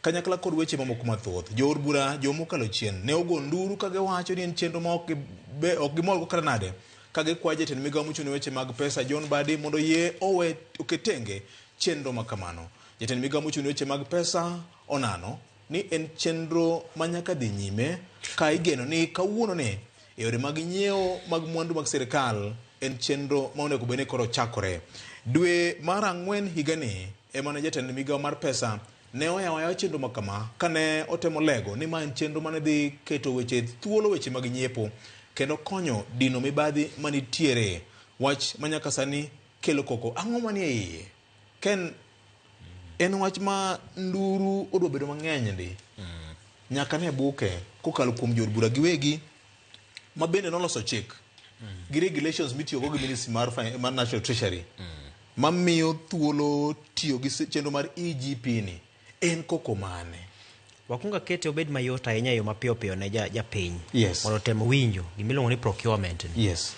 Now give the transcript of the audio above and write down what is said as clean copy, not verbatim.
kanyakla kod weche mamoko mathoth. Jood bura jomokalo chien ne ogo nduru ka giwacho ni en chenro ma ok gimor go kata nade, ka gikwayo jatend migawo mochung' ne weche mag pesa John Mbadi mondo yie oketenge chenro ma kamano. Jatend migawo mochung' ne weche mag pesa onano ni en chenro ma nyaka dhi nyime ka igeno ni kawuono ni yore mag nyiewo mag mwandu mag sirikal en chenro ma onego bed ni koro chakore. Dwe mar Ang'wen higani ema ne jatend migawo mar pesa ne oyawo chenro ma kama kane otemo lego ni ma en chenro mane dhi keto weche thuolo weche mag nyiepo kendo konyo dino mibadhi manitiere. Wach manyaka sani kelo koko ang'o manie iye ken en wach ma nduru odwa bedo mang'eny ndi nyaka ne buke kokalo kuom jood bura giwegi ma bende noloso chik gi regulations mitiyogo gi Ministry mar National Treasury mamiyo thuolo tiyo gi chenro mar EGP ni en koko mane. Wakunga kete obed mayot ahinya yo mapiyo piyo ne japiny yes. mondo tem winjo gimiluongo ni procurement. Yes.